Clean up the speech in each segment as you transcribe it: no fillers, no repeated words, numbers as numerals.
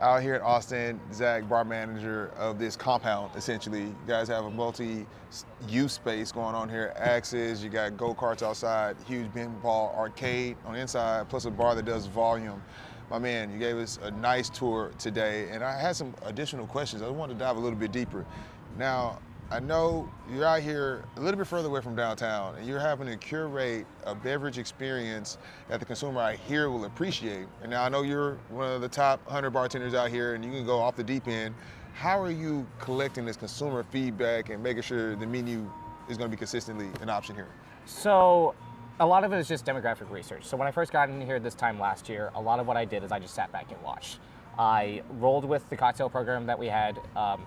out here in Austin, Zach, bar manager of this compound, essentially. You guys have a multi-use space going on here. Axes, you got go-karts outside, huge pinball arcade on the inside, plus a bar that does volume. My man, you gave us a nice tour today, and I had some additional questions. I wanted to dive a little bit deeper. Now, I know you're out here a little bit further away from downtown, and you're having to curate a beverage experience that the consumer out here will appreciate. And now I know you're one of the top 100 bartenders out here, and you can go off the deep end. How are you collecting this consumer feedback and making sure the menu is going to be consistently an option here? So a lot of it is just demographic research. So when I first got in here this time last year, a lot of what I did is I just sat back and watched. I rolled with the cocktail program that we had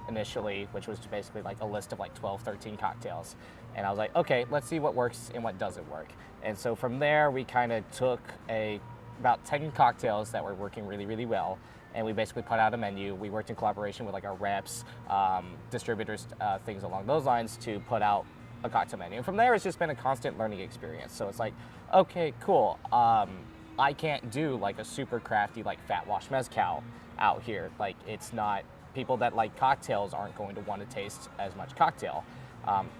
initially, which was basically like a list of like 12, 13 cocktails. And I was like, okay, let's see what works and what doesn't work. And so from there, we kind of took about 10 cocktails that were working really, really well, and we basically put out a menu. We worked in collaboration with like our reps, distributors, things along those lines to put out a cocktail menu. And from there, it's just been a constant learning experience. So it's like, okay, cool. I can't do like a super crafty like fat wash mezcal out here. Like, it's not, people that like cocktails aren't going to want to taste as much cocktail.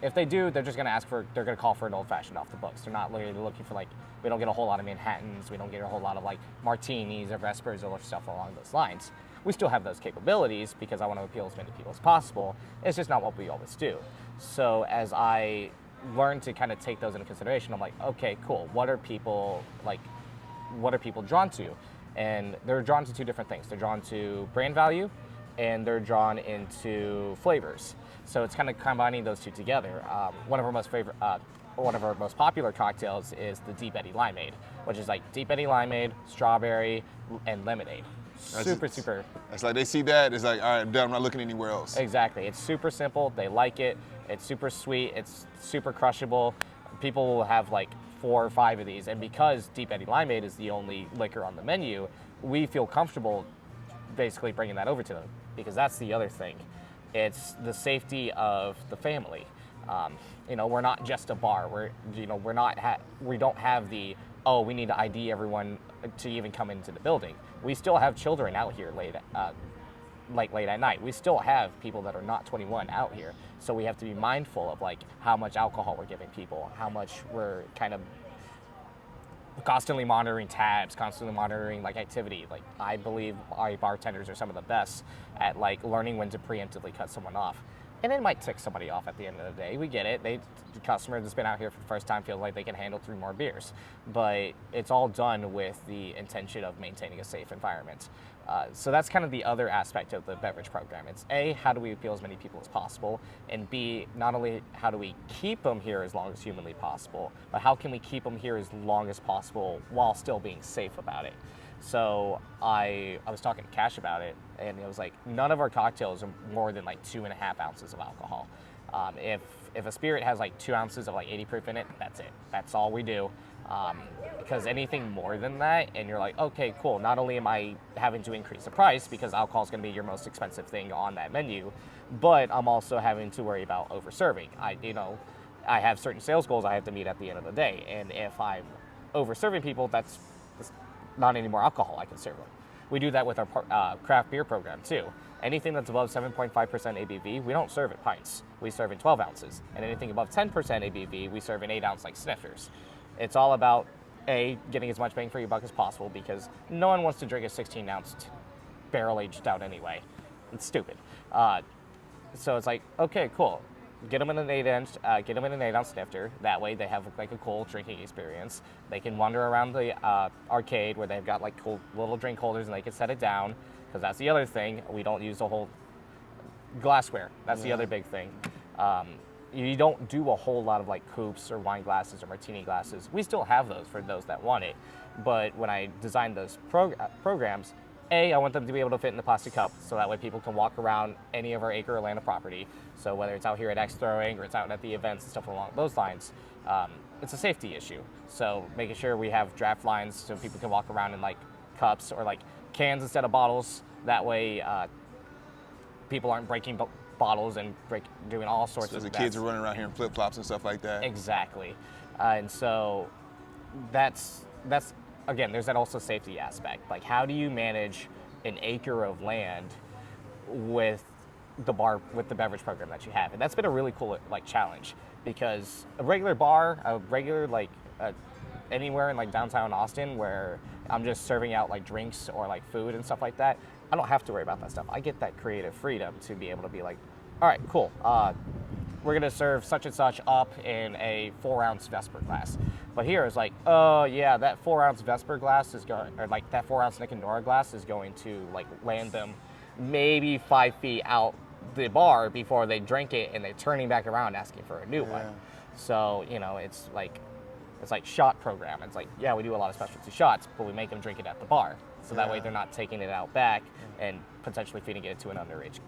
If they do, they're just going to they're going to call for an old fashioned off the books. They're not really looking for like, we don't get a whole lot of Manhattans, we don't get a whole lot of like martinis or Vespers or stuff along those lines. We still have those capabilities because I want to appeal as many people as possible. It's just not what we always do. So as I learned to kind of take those into consideration, I'm like, okay, cool. What are people drawn to? And they're drawn to two different things. They're drawn to brand value, and they're drawn into flavors. So it's kind of combining those two together. One of our most popular cocktails is the Deep Eddy Limeade, which is like Deep Eddy Limeade, strawberry, and lemonade. Super. It's like they see that, it's like, all right, I'm done, I'm not looking anywhere else. Exactly. It's super simple. They like it. It's super sweet. It's super crushable. People will have like 4 or 5 of these, and because Deep Eddy Limeade is the only liquor on the menu, we feel comfortable basically bringing that over to them, because that's the other thing. It's the safety of the family. We're not just a bar. We don't have the, we need to ID everyone to even come into the building. We still have children out here late at night. We still have people that are not 21 out here. So we have to be mindful of like how much alcohol we're giving people, how much we're kind of constantly monitoring tabs, constantly monitoring like activity. Like, I believe our bartenders are some of the best at like learning when to preemptively cut someone off. And it might tick somebody off at the end of the day. We get it. The customer that's been out here for the first time feels like they can handle 3 more beers. But it's all done with the intention of maintaining a safe environment. So that's kind of the other aspect of the beverage program. It's A, how do we appeal as many people as possible? And B, not only how do we keep them here as long as humanly possible, but how can we keep them here as long as possible while still being safe about it? So I was talking to Cash about it, and it was like, none of our cocktails are more than like 2.5 ounces of alcohol. If a spirit has like 2 ounces of like 80 proof in it, that's it. That's all we do. Because anything more than that, and you're like, okay, cool. Not only am I having to increase the price because alcohol is going to be your most expensive thing on that menu, but I'm also having to worry about over serving. I have certain sales goals I have to meet at the end of the day, and if I'm over serving people, that's not any more alcohol I can serve them. We do that with our craft beer program too. Anything that's above 7.5% ABV, we don't serve in pints. We serve in 12 ounces. And anything above 10% ABV, we serve in 8 ounce like snifters. It's all about, A, getting as much bang for your buck as possible, because no one wants to drink a 16 ounce barrel aged stout anyway. It's stupid. So it's like, okay, cool. Get them in an 8 ounce snifter. That way they have like a cool drinking experience. They can wander around the arcade where they've got like cool little drink holders, and they can set it down, because that's the other thing. We don't use the whole glassware. That's the other big thing. You don't do a whole lot of like coupes or wine glasses or martini glasses. We still have those for those that want it. But when I designed those programs, A, I want them to be able to fit in the plastic cup, so that way people can walk around any of our acre or land of property. So whether it's out here at X Throwing or it's out at the events and stuff along those lines, it's a safety issue. So making sure we have draft lines so people can walk around in like cups or like cans instead of bottles. That way people aren't breaking bottles and doing all sorts of the kids are running around here in flip-flops and stuff like that. Exactly. And so that's again, there's that also safety aspect. Like, how do you manage an acre of land with the beverage program that you have, and that's been a really cool like challenge, because a regular bar, a regular like anywhere in like downtown Austin where I'm just serving out like drinks or like food and stuff like that, I don't have to worry about that stuff. I get that creative freedom to be able to be like, all right, cool. We're gonna serve such and such up in a 4-ounce Vesper glass. But here it's like, oh yeah, that 4-ounce Vesper glass is going, or like that 4-ounce Nick and Nora glass is going to like land them maybe 5 feet out the bar before they drink it, and they're turning back around asking for a new one. So, you know, it's like shot program. It's like, yeah, we do a lot of specialty shots, but we make them drink it at the bar. So that way they're not taking it out back and potentially feeding it to an underage.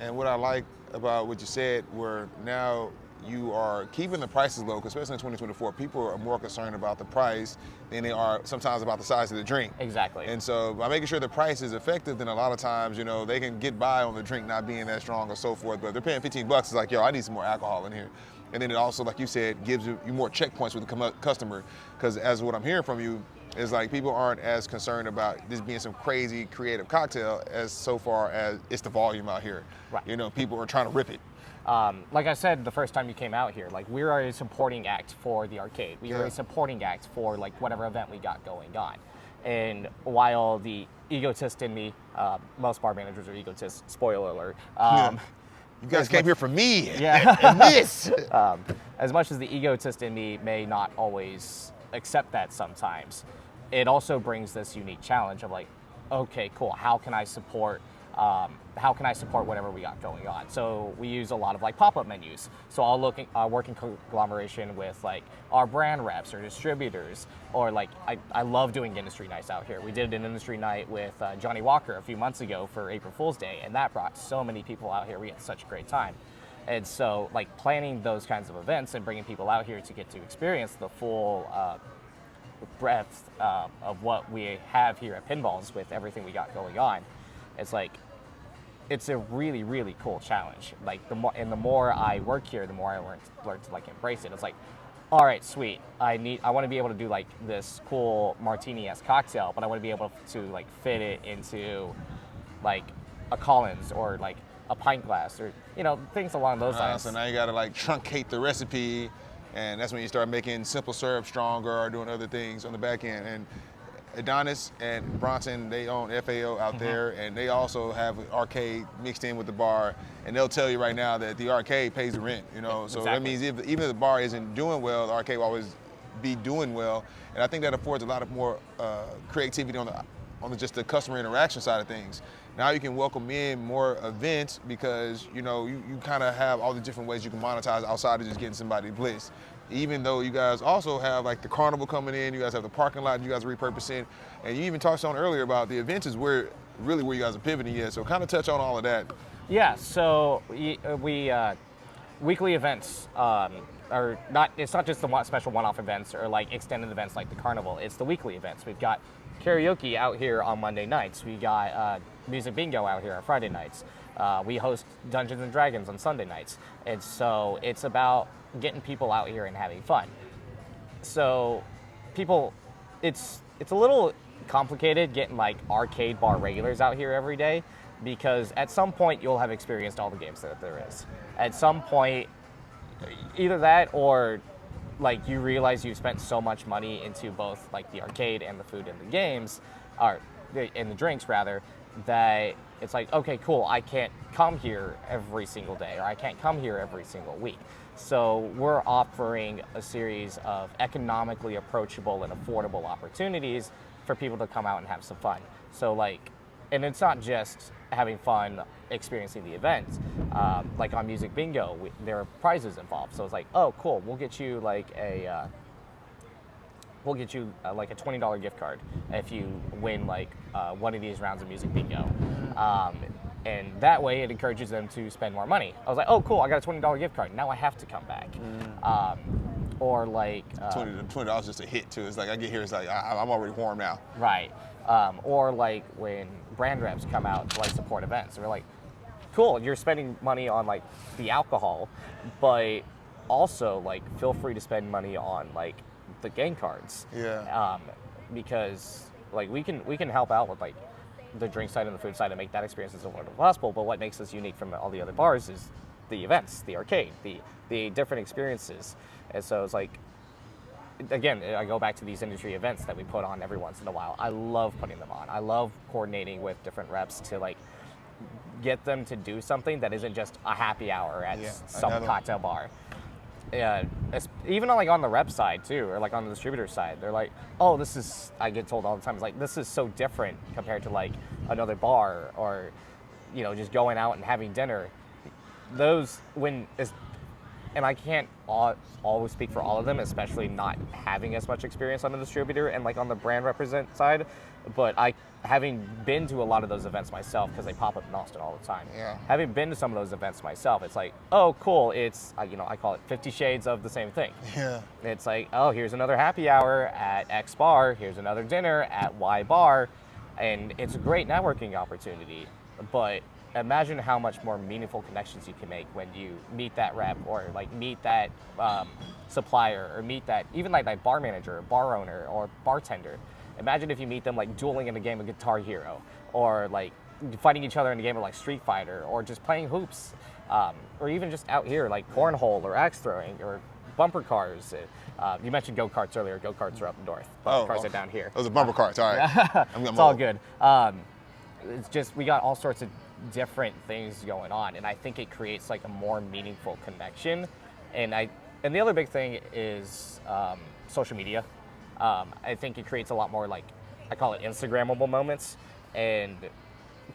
And what I like about what you said, where now you are keeping the prices low, 'cause especially in 2024, people are more concerned about the price than they are sometimes about the size of the drink. Exactly. And so by making sure the price is effective, then a lot of times, you know, they can get by on the drink not being that strong or so forth, but if they're paying $15, it's like, yo, I need some more alcohol in here. And then it also, like you said, gives you more checkpoints with the customer, because as what I'm hearing from you is like people aren't as concerned about this being some crazy creative cocktail as so far as it's the volume out here. Right. You know, people are trying to rip it. Like I said the first time you came out here, like we're a supporting act for the arcade. We are a supporting act for like whatever event we got going on. And while the egotist in me, most bar managers are egotists, spoiler alert. You guys came here for me. Yeah. And this. As much as the egotist in me may not always accept that sometimes, it also brings this unique challenge of like, okay, cool. How can I support whatever we got going on? So we use a lot of like pop-up menus. So I'll work in conglomeration with like our brand reps or distributors, or like I love doing industry nights out here. We did an industry night with Johnny Walker a few months ago for April Fool's Day, and that brought so many people out here. We had such a great time. And so like planning those kinds of events and bringing people out here to get to experience the full breadth of what we have here at Pinballz with everything we got going on, it's a really, really cool challenge. Like the more I work here, the more I learn to like embrace it. It's like, all right, sweet. I want to be able to do like this cool martini-esque cocktail, but I want to be able to like fit it into like a Collins or like a pint glass, or you know, things along those lines. So now you got to like truncate the recipe, and that's when you start making simple syrup stronger or doing other things on the back end. And Adonis and Bronson, they own FAO out there, and they also have an arcade mixed in with the bar, and they'll tell you right now that the arcade pays the rent, you know. So that means even if the bar isn't doing well, the arcade will always be doing well, and I think that affords a lot of more creativity on just the customer interaction side of things. Now you can welcome in more events because, you know, you kind of have all the different ways you can monetize outside of just getting somebody bliss. Even though you guys also have like the carnival coming in, you guys have the parking lot you guys are repurposing, and you even touched on earlier about the events is where you guys are pivoting yet. So kind of touch on all of that. Yeah, so we weekly events are not, it's not just the special one-off events or like extended events like the carnival, it's the weekly events. We've got karaoke out here on Monday nights. We got music bingo out here on Friday nights. We host Dungeons and Dragons on Sunday nights. And so it's about getting people out here and having fun. So people, it's a little complicated getting like arcade bar regulars out here every day, because at some point you'll have experienced all the games that there is. At some point, either that or like you realize you've spent so much money into both like the arcade and the food and the games, or and the drinks rather, that it's like, okay, cool, I can't come here every single day, or I can't come here every single week. So we're offering a series of economically approachable and affordable opportunities for people to come out and have some fun. So like, and it's not just having fun experiencing the event. Like on Music Bingo, there are prizes involved. So it's like, oh, cool, we'll get you like a $20 gift card if you win like one of these rounds of Music Bingo. And that way it encourages them to spend more money. I was like, oh, cool, I got a $20 gift card. Now I have to come back. Or like... $20 is just a hit too. It's like I get here, it's like I'm already warm now. Right. Or like when brand reps come out to like support events. We're like, cool, you're spending money on like the alcohol, but also like feel free to spend money on like the game cards. Yeah. Because like we can help out with like the drink side and the food side and make that experience as similar as possible. But what makes us unique from all the other bars is the events, the arcade, the different experiences. And so it's like, again, I go back to these industry events that we put on every once in a while. I love putting them on. I love coordinating with different reps to like get them to do something that isn't just a happy hour at some cocktail bar. Yeah, even on the rep side too, or like on the distributor side, they're like, oh, this is, I get told all the time, it's like, this is so different compared to like another bar or, you know, just going out and having dinner. And I can't always speak for all of them, especially not having as much experience on the distributor and like on the brand represent side. But having been to a lot of those events myself, because they pop up in Austin all the time. Yeah. Having been to some of those events myself, it's like, oh, cool. It's, I call it 50 shades of the same thing. Yeah. It's like, oh, here's another happy hour at X bar. Here's another dinner at Y bar. And it's a great networking opportunity. But imagine how much more meaningful connections you can make when you meet that rep or like meet that supplier or meet that, even like that bar manager, or bar owner, or bartender. Imagine if you meet them like dueling in a game of Guitar Hero, or like fighting each other in a game of like Street Fighter, or just playing hoops, or even just out here like cornhole or axe throwing or bumper cars. You mentioned go-karts earlier. Go-karts are up north. Bumper cars are down here. Those are bumper carts, all right. It's all good. It's just, we got all sorts of different things going on, and I think it creates like a more meaningful connection. And the other big thing is social media. I think it creates a lot more, like, I call it Instagrammable moments, and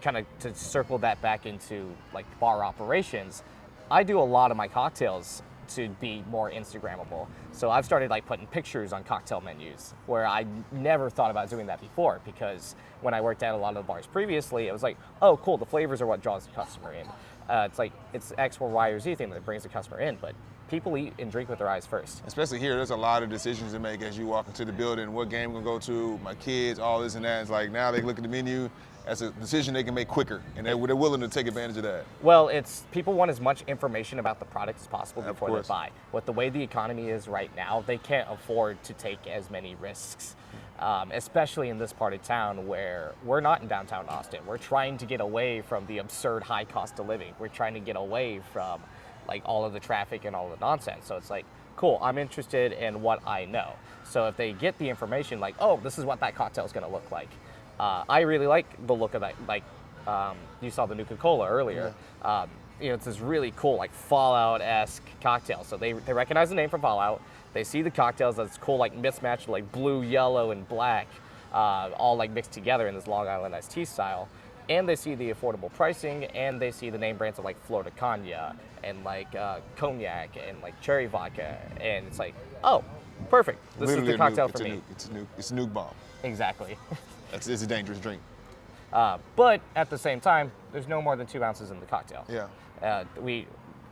kind of to circle that back into like bar operations, I do a lot of my cocktails to be more Instagrammable. So I've started like putting pictures on cocktail menus, where I never thought about doing that before, because when I worked at a lot of the bars previously, it was like, oh, cool, the flavors are what draws the customer in. It's like, it's X or Y or Z thing that brings the customer in, but people eat and drink with their eyes first. Especially here, there's a lot of decisions to make as you walk into the building. What game I'm gonna go to, my kids, all this and that. It's like now they look at the menu, that's a decision they can make quicker, and they're willing to take advantage of that. Well, it's, people want as much information about the product as possible before they buy. With the way the economy is right now, they can't afford to take as many risks, especially in this part of town where we're not in downtown Austin. We're trying to get away from the absurd high cost of living. We're trying to get away from like all of the traffic and all the nonsense. So it's like, cool, I'm interested in what I know. So if they get the information like, oh, this is what that cocktail is gonna look like. I really like the look of that. Like, you saw the Nuka-Cola earlier. Yeah. You know, it's this really cool, like Fallout-esque cocktail. So they recognize the name from Fallout. They see the cocktails that's cool, like mismatched, like blue, yellow, and black, all like mixed together in this Long Island iced tea style. And they see the affordable pricing, and they see the name brands of like Florida Cognac and like cognac and like cherry vodka, and it's like, oh, perfect. This is the cocktail for me. It's a nuke bomb. Exactly. It's a dangerous drink. But at the same time, there's no more than 2 ounces in the cocktail. Yeah.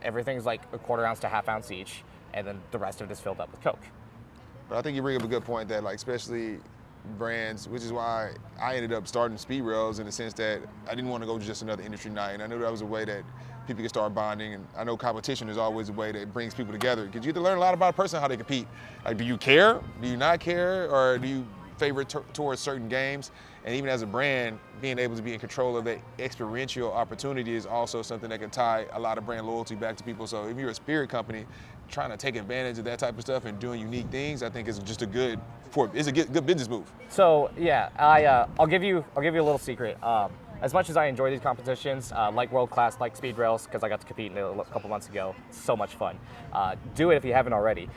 Everything's like a 1/4 ounce to 1/2 ounce each, and then the rest of it is filled up with Coke. But I think you bring up a good point that, like, especially brands, which is why I ended up starting Speed Railz, in the sense that I didn't want to go to just another industry night, and I knew that was a way that people can start bonding, and I know competition is always a way that brings people together, because you get to learn a lot about a person, how they compete. Like, do you care? Do you not care? Or do you favor towards certain games? And even as a brand, being able to be in control of that experiential opportunity is also something that can tie a lot of brand loyalty back to people. So if you're a spirit company, trying to take advantage of that type of stuff and doing unique things, I think is just a good business move. So yeah, I'll give you a little secret. As much as I enjoy these competitions, like World Class, like Speed Railz, because I got to compete in it a couple months ago, it's so much fun. Do it if you haven't already.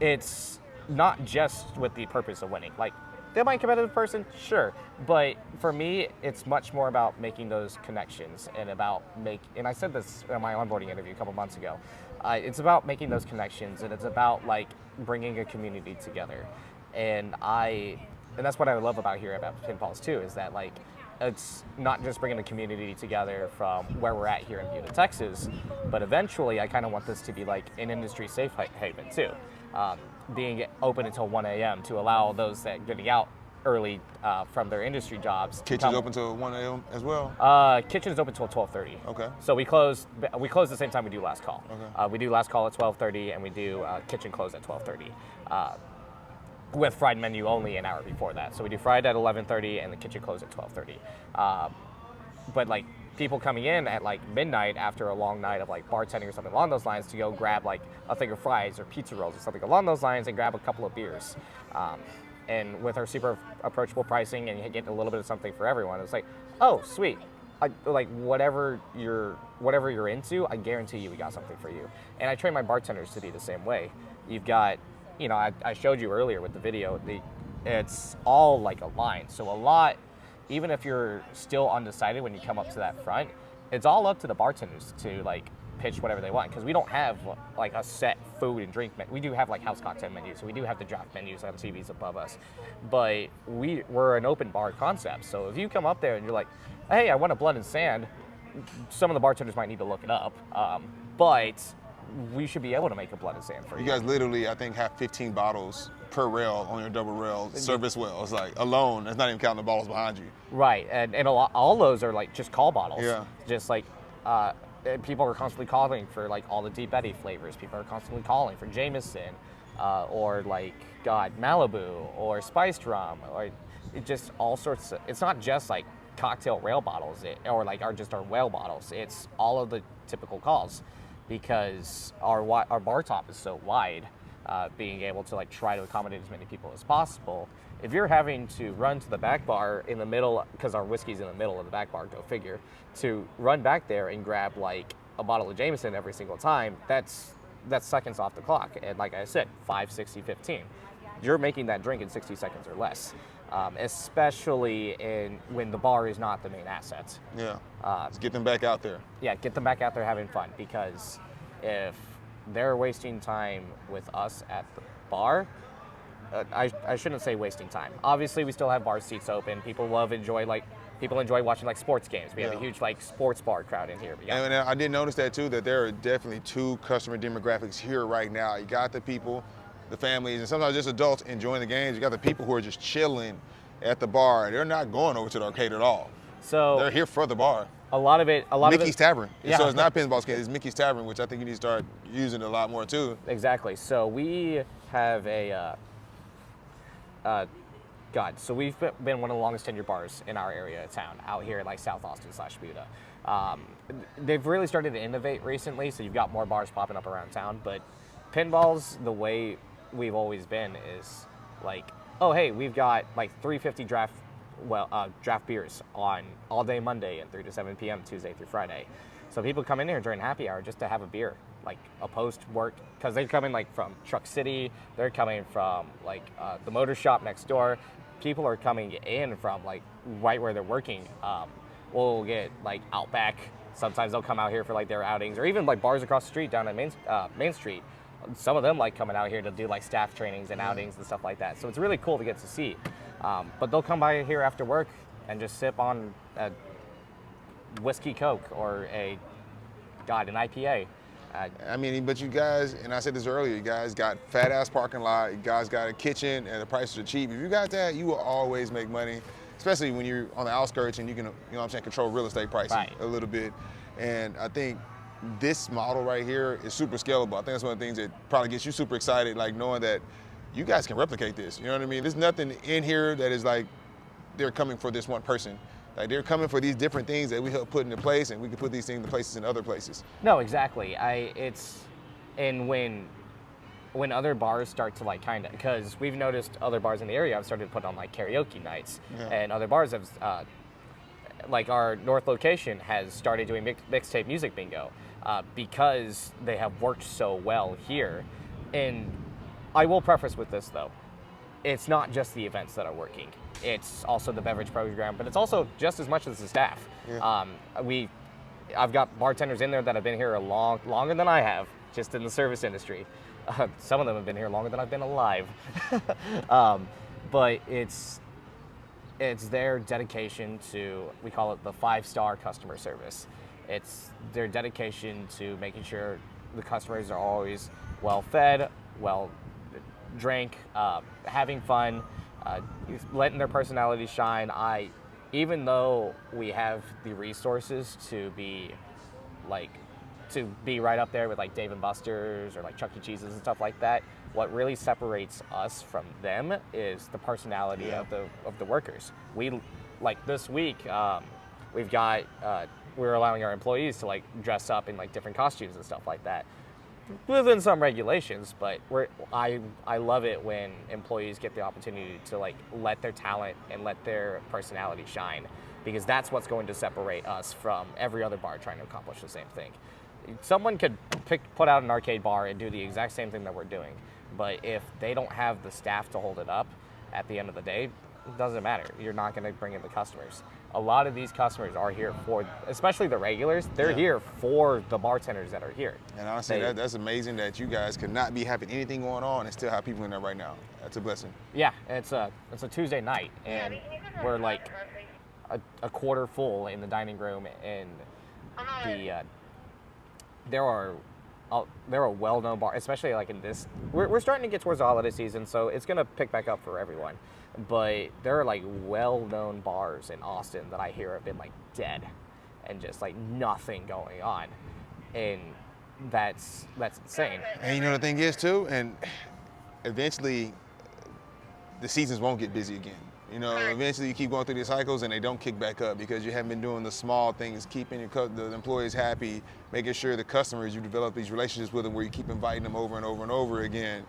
It's not just with the purpose of winning. Like, am I a competitive person? Sure. But for me, it's much more about making those connections and and I said this in my onboarding interview a couple months ago. It's about making those connections, and it's about like bringing a community together. And that's what I love about here about Pinballz too, is that like, it's not just bringing the community together from where we're at here in Buda, Texas, but eventually I kind of want this to be like an industry safe haven too. Being open until 1 a.m. to allow those that are getting out early from their industry jobs. Kitchen's open till 1 a.m. as well? Kitchen is open till 12:30. Okay. So we close the same time we do last call. Okay. We do last call at 12:30, and we do kitchen close at 12:30. with fried menu only an hour before that. So we do fried at 11:30 and the kitchen closes at 12:30. But like people coming in at like midnight after a long night of like bartending or something along those lines to go grab like a thing of fries or pizza rolls or something along those lines and grab a couple of beers. And with our super approachable pricing and getting a little bit of something for everyone, it's like, oh, sweet. Like whatever you're into, I guarantee you we got something for you. And I train my bartenders to be the same way. You've got, you know, I showed you earlier with the video, it's all like a line. So a lot, even if you're still undecided when you come up to that front, it's all up to the bartenders to like pitch whatever they want, because we don't have like a set food and drink menu. We do have like house cocktail menus, so we do have the draft menus on TVs above us, but we're an open bar concept. So if you come up there and you're like, hey, I want a blood and sand, some of the bartenders might need to look it up, but we should be able to make a blood and sand for you. You guys literally, I think, have 15 bottles per rail on your double rail service well. It's like alone, that's not even counting the bottles behind you. Right, and all those are like just call bottles. Yeah. Just like, people are constantly calling for like all the Deep Eddy flavors. People are constantly calling for Jameson, or like Malibu, or spiced rum, or it just all sorts of. It's not just like cocktail rail bottles, or like just our whale bottles. It's all of the typical calls, because our bar top is so wide. Being able to like try to accommodate as many people as possible. If you're having to run to the back bar in the middle, because our whiskey's in the middle of the back bar, go figure, to run back there and grab like a bottle of Jameson every single time, that's seconds off the clock. And like I said, 5, 60, 15. You're making that drink in 60 seconds or less, especially when the bar is not the main asset. Yeah, let's get them back out there. Yeah, get them back out there having fun, because if they're wasting time with us at the bar, I shouldn't say wasting time. Obviously, we still have bar seats open. People enjoy watching like sports games. We have a huge like sports bar crowd in here. And I did notice that too, that there are definitely two customer demographics here right now. You got the people, the families, and sometimes just adults enjoying the games. You got the people who are just chilling at the bar. They're not going over to the arcade at all. So they're here for the bar. A lot of Mickey's Tavern. Yeah. So it's not Pinballz, it's Mickey's Tavern, which I think you need to start using a lot more too. Exactly. So we have so we've been one of the longest tenured bars in our area of town, out here like South Austin / Buda. They've really started to innovate recently, so you've got more bars popping up around town. But Pinballz, the way we've always been, is like, oh hey, we've got like 350 draft beers on all day Monday and 3 to 7 p.m. Tuesday through Friday. So people come in here during happy hour just to have a beer, like a post-work, because they're coming like from Truck City, they're coming from like the motor shop next door. People are coming in from like right where they're working. We'll get like Outback. Sometimes they'll come out here for like their outings, or even like bars across the street down at Main Street. Some of them like coming out here to do like staff trainings and outings and stuff like that. So it's really cool to get to see. But they'll come by here after work and just sip on a whiskey Coke or an IPA. I mean, but you guys, and I said this earlier, you guys got fat ass parking lot, you guys got a kitchen, and the prices are cheap. If you got that, you will always make money, especially when you're on the outskirts and you can, you know what I'm saying, control real estate pricing a little bit. And I think this model right here is super scalable. I think that's one of the things that probably gets you super excited, like knowing that you guys can replicate this. You know what I mean? There's nothing in here that is like they're coming for this one person. Like they're coming for these different things that we help put into place, and we can put these things in places in other places. No, exactly. And when other bars start to like kind of, because we've noticed other bars in the area have started to put on like karaoke nights, and other bars have, like our north location has started doing mixtape music bingo, because they have worked so well here. And I will preface with this though, it's not just the events that are working. It's also the beverage program, but it's also just as much as the staff. Yeah. I've got bartenders in there that have been here longer than I have, just in the service industry. Some of them have been here longer than I've been alive. But it's their dedication to, we call it the 5-star customer service. It's their dedication to making sure the customers are always well fed, well drank, having fun, letting their personalities shine. Even though we have the resources to be like to be right up there with like Dave and Buster's or like Chuck E. Cheese's and stuff like that. What really separates us from them is the personality of the workers. We like this week, we've got we're allowing our employees to like dress up in like different costumes and stuff like that, within some regulations. But I love it when employees get the opportunity to like let their talent and let their personality shine, because that's what's going to separate us from every other bar trying to accomplish the same thing. Someone could put out an arcade bar and do the exact same thing that we're doing, but if they don't have the staff to hold it up, at the end of the day, it doesn't matter. You're not going to bring in the customers. A lot of these customers are here for, especially the regulars, they're here for the bartenders that are here. And honestly, that's amazing that you guys could not be having anything going on and still have people in there right now. That's a blessing. Yeah, it's a Tuesday night, and we're like a quarter full in the dining room, and there are well-known bars, especially like in this. We're starting to get towards the holiday season, so it's gonna pick back up for everyone. But there are like well-known bars in Austin that I hear have been like dead, and just like nothing going on, and that's insane. And you know the thing is too, and eventually the seasons won't get busy again. You know, eventually you keep going through these cycles and they don't kick back up because you haven't been doing the small things, keeping the employees happy, making sure the customers, you develop these relationships with them where you keep inviting them over and over and over again.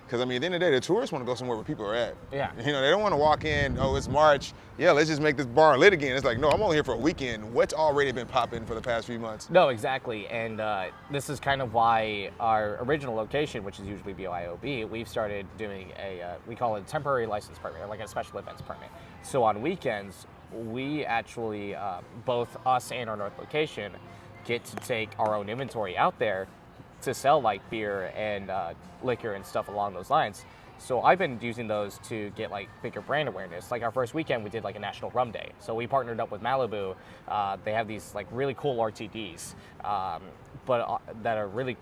Because, I mean, at the end of the day, the tourists want to go somewhere where people are at. Yeah. You know, they don't want to walk in, oh, it's March. Yeah, let's just make this bar lit again. It's like, no, I'm only here for a weekend. What's already been popping for the past few months? No, exactly. And this is kind of why our original location, which is usually BYOB, we've started doing we call it a temporary license permit, or like a special events permit. So on weekends, we actually, both us and our north location, get to take our own inventory out there to sell like beer and liquor and stuff along those lines. So I've been using those to get like bigger brand awareness. Like our first weekend, we did like a National Rum Day. So we partnered up with Malibu. They have these like really cool RTDs, but that are really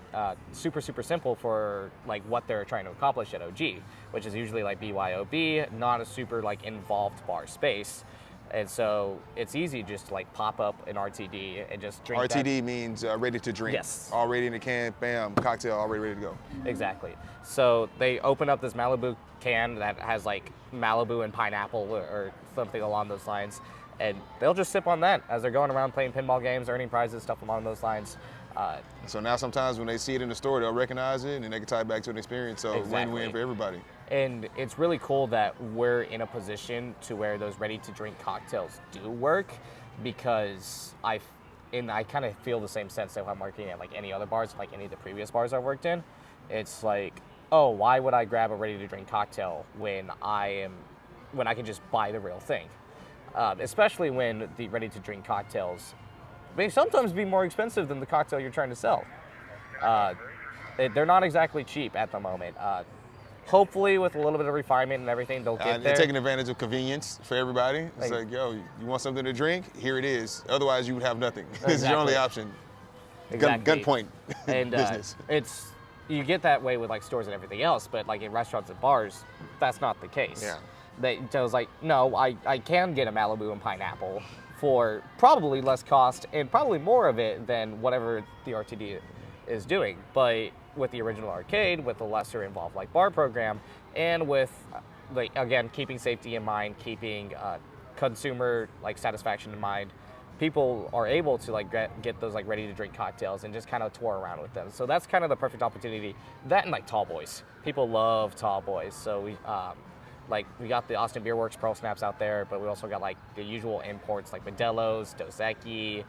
super simple for like what they're trying to accomplish at OG, which is usually like BYOB, not a super like involved bar space. And so it's easy just to like pop up an RTD and just drink RTD means ready to drink. Yes. Already in the can, bam, cocktail already ready to go. Exactly. So they open up this Malibu can that has like Malibu and pineapple or something along those lines, and they'll just sip on that as they're going around playing pinball games, earning prizes, stuff along those lines. So now sometimes when they see it in the store, they'll recognize it and they can tie it back to an experience. So Exactly. win-win for everybody. And it's really cool that we're in a position to where those ready-to-drink cocktails do work, because I kind of feel the same sense if I'm working at like any other bars, like any of the previous bars I've worked in. It's like, oh, why would I grab a ready-to-drink cocktail when I can just buy the real thing? Especially when the ready-to-drink cocktails may sometimes be more expensive than the cocktail you're trying to sell. They're not exactly cheap at the moment. Hopefully, with a little bit of refinement and everything, they'll get there. They're taking advantage of convenience for everybody. It's like, yo, you want something to drink? Here it is. Otherwise, you would have nothing. This is your only option. Exactly. Gunpoint And business. You get that way with like stores and everything else, but like in restaurants and bars, that's not the case. Yeah. So it's like, no, I can get a Malibu and pineapple for probably less cost and probably more of it than whatever the RTD is doing. But with the original arcade, with the lesser involved like bar program, and with like again keeping safety in mind, keeping consumer like satisfaction in mind, people are able to like get those like ready to drink cocktails and just kind of tour around with them. So that's kind of the perfect opportunity. That and like tall boys, people love tall boys. So we got the Austin Beer Works Pearl Snaps out there, but we also got like the usual imports like Modelo's, Dos Equis,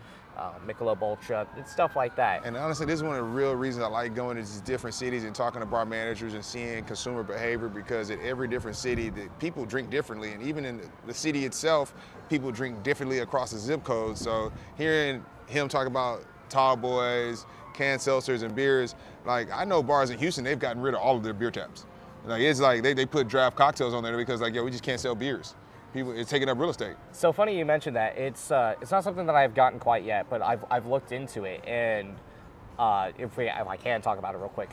Michelob Ultra, and stuff like that. And honestly, this is one of the real reasons I like going to these different cities and talking to bar managers and seeing consumer behavior, because in every different city, people drink differently. And even in the city itself, people drink differently across the zip codes. So hearing him talk about tall boys, canned seltzers, and beers, like I know bars in Houston, they've gotten rid of all of their beer taps. Like it's like they put draft cocktails on there because like, we just can't sell beers. It's taking up real estate. So funny you mentioned that. It's not something that I've gotten quite yet, but I've looked into it, and if I can talk about it real quick,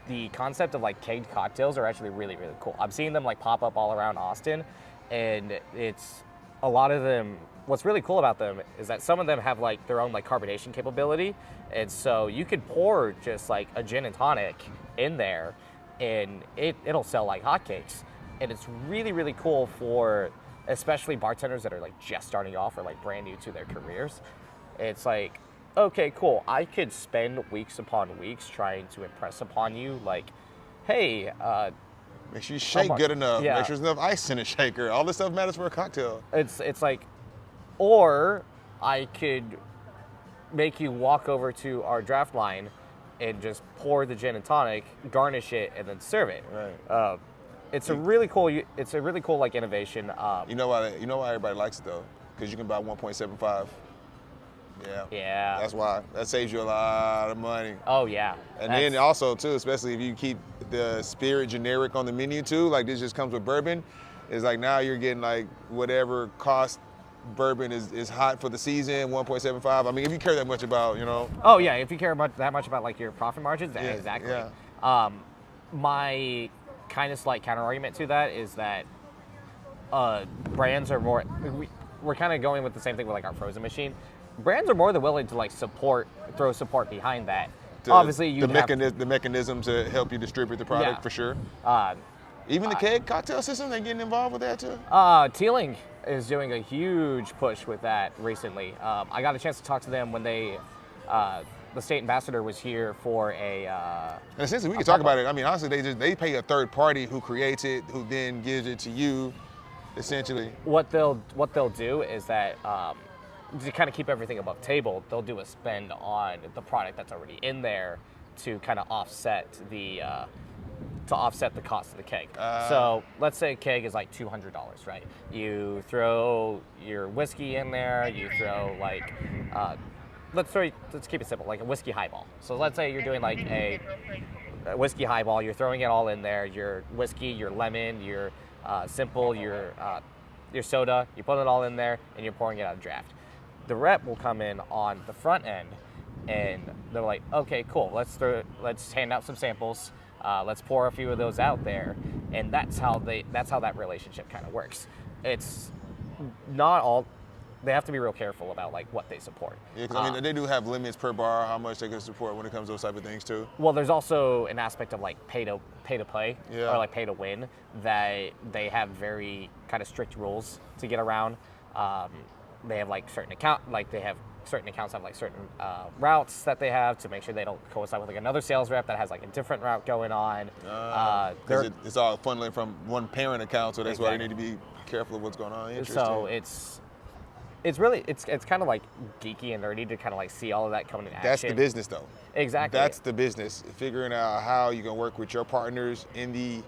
the concept of like kegged cocktails are actually really cool. I'm seeing them like pop up all around Austin, and it's a lot of them what's really cool about them is that some of them have like their own like carbonation capability, and so you could pour just like a gin and tonic in there, and it'll sell like hotcakes. And it's really, really cool for especially bartenders that are like just starting off or like brand new to their careers. It's like, okay, cool. I could spend weeks upon weeks trying to impress upon you, like, hey, make sure you shake good enough. Yeah. Make sure there's enough ice in the shaker. All this stuff matters for a cocktail. It's like, or I could make you walk over to our draft line and just pour the gin and tonic, garnish it, and then serve it. Right. It's a really cool like innovation. You know why everybody likes it though? Because you can buy 1.75. Yeah. Yeah. That's why. That saves you a lot of money. Oh yeah. And then also too, especially if you keep the spirit generic on the menu too, like this just comes with bourbon, it's like now you're getting like whatever cost bourbon is hot for the season, 1.75. I mean, if you care that much about, Oh yeah, if you care that much about like your profit margins, yeah, exactly. Yeah. My kind of slight counter argument to that is that brands are more. We're kind of going with the same thing with like our frozen machine. Brands are more than willing to like throw support behind that. Obviously, the mechanism to help you distribute the product for sure. Even the keg cocktail system, they getting involved with that too. Teeling is doing a huge push with that recently. I got a chance to talk to them when they, the state ambassador was here for a. And essentially, we can talk about it. I mean, honestly, they pay a third party who creates it, who then gives it to you, essentially. What they'll do is that to kind of keep everything above table, they'll do a spend on the product that's already in there to kind of offset the cost of the keg. So let's say a keg is like $200, right? You throw your whiskey in there, you throw like, let's keep it simple, like a whiskey highball. So let's say you're doing like a whiskey highball, you're throwing it all in there, your whiskey, your lemon, your simple, your soda, you put it all in there and you're pouring it out of draft. The rep will come in on the front end and they're like, okay, cool, let's hand out some samples. Let's pour a few of those out there, and that's how that relationship kind of works. It's not all. They have to be real careful about like what they support. Yeah, because I mean they do have limits per bar how much they can support when it comes to those type of things too. Well, there's also an aspect of like pay to play Yeah. or like pay to win that they have very kind of strict rules to get around. They have like certain accounts have like certain routes that they have to make sure they don't coincide with like another sales rep that has like a different route going on. Because it's all funneling from one parent account, so that's why they Exactly. need to be careful of what's going on. Interesting. So it's really kind of like geeky and nerdy to kind of like see all of that coming in action. That's the business though. Exactly. That's the business. Figuring out how you can work with your partners in the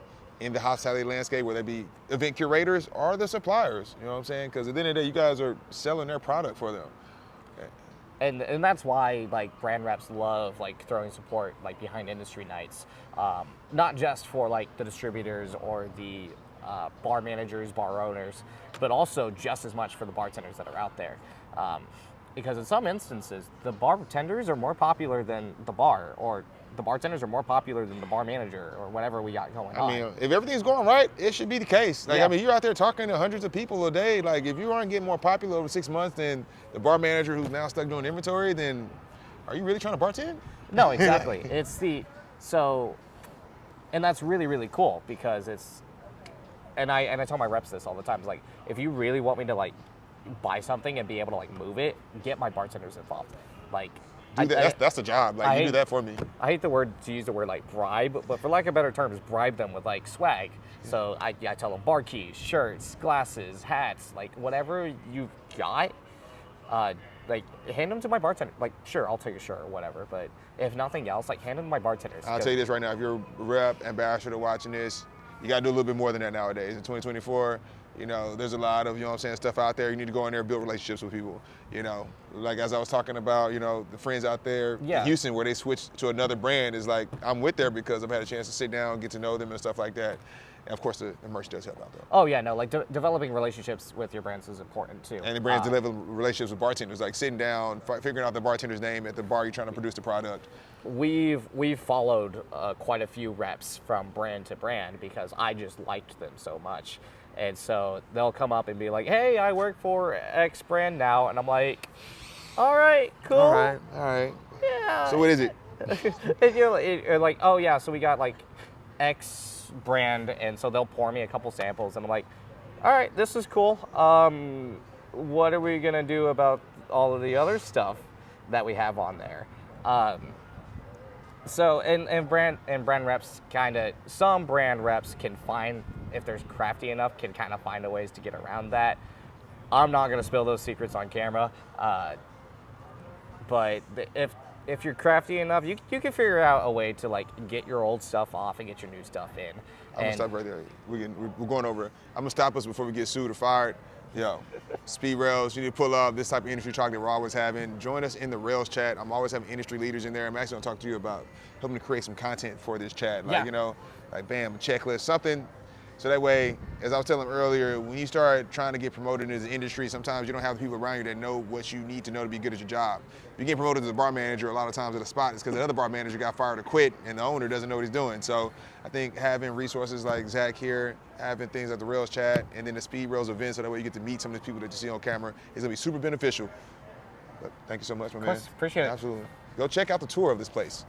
hospitality landscape, whether they be event curators or the suppliers. You know what I'm saying? Because at the end of the day, you guys are selling their product for them. And that's why like brand reps love like throwing support like behind industry nights, not just for like the distributors or the bar managers, bar owners, but also just as much for the bartenders that are out there. Because in some instances, the bartenders are more popular than the bar, or the bartenders are more popular than the bar manager, or whatever we got going on. I mean, if everything's going right, it should be the case. Like, Yeah. I mean, you're out there talking to hundreds of people a day. Like, if you aren't getting more popular over 6 months than the bar manager who's now stuck doing inventory, then are you really trying to bartend? No, exactly. And that's really, really cool because and I tell my reps this all the time. It's like, if you really want me to like buy something and be able to like move it, get my bartenders involved. Like, That's the job. Like, you do that for me. I hate to use the word like bribe, but for lack of better terms, bribe them with like swag. So I tell them bar keys, shirts, glasses, hats, like whatever you've got, like hand them to my bartender. Like, sure, I'll take a shirt or whatever, but if nothing else, like hand them to my bartenders. I'll tell you this right now, if you're a rep, ambassador watching this, you gotta do a little bit more than that nowadays. In 2024, you know, there's a lot of, stuff out there. You need to go in there and build relationships with people. Like as I was talking about, the friends out there in Houston where they switched to another brand is like, I'm with there because I've had a chance to sit down, get to know them and stuff like that. And of course, the merch does help out though. Oh yeah, no, like developing relationships with your brands is important too. And the brands develop relationships with bartenders, like sitting down, figuring out the bartender's name at the bar you're trying to produce the product. We've followed quite a few reps from brand to brand because I just liked them so much. And so they'll come up and be like, hey, I work for X brand now. And I'm like, all right, cool. All right. Yeah. So what is it? And you're like, oh yeah, so we got like X brand, and so they'll pour me a couple samples, and I'm like, all right, this is cool. What are we gonna do about all of the other stuff that we have on there? So and brand reps some brand reps can find, if there's crafty enough, can kind of find a ways to get around that. I'm not gonna spill those secrets on camera, but if you're crafty enough, you can figure out a way to like get your old stuff off and get your new stuff in. I'm gonna stop right there. We're going over. I'm gonna stop us before we get sued or fired. Yo, Speed Railz, you need to pull up this type of industry talk that we're always having. Join us in the Railz chat. I'm always having industry leaders in there. I'm actually gonna talk to you about helping to create some content for this chat. Like, like bam, a checklist, something. So that way, as I was telling them earlier, when you start trying to get promoted into the industry, sometimes you don't have the people around you that know what you need to know to be good at your job. If you get promoted as a bar manager, a lot of times at a spot, it's because the other bar manager got fired or quit, and the owner doesn't know what he's doing. So I think having resources like Zach here, having things like the Railz chat, and then the Speed Railz event, so that way you get to meet some of the people that you see on camera, is gonna be super beneficial. But thank you so much, my man. Appreciate it. Absolutely. Go check out the tour of this place.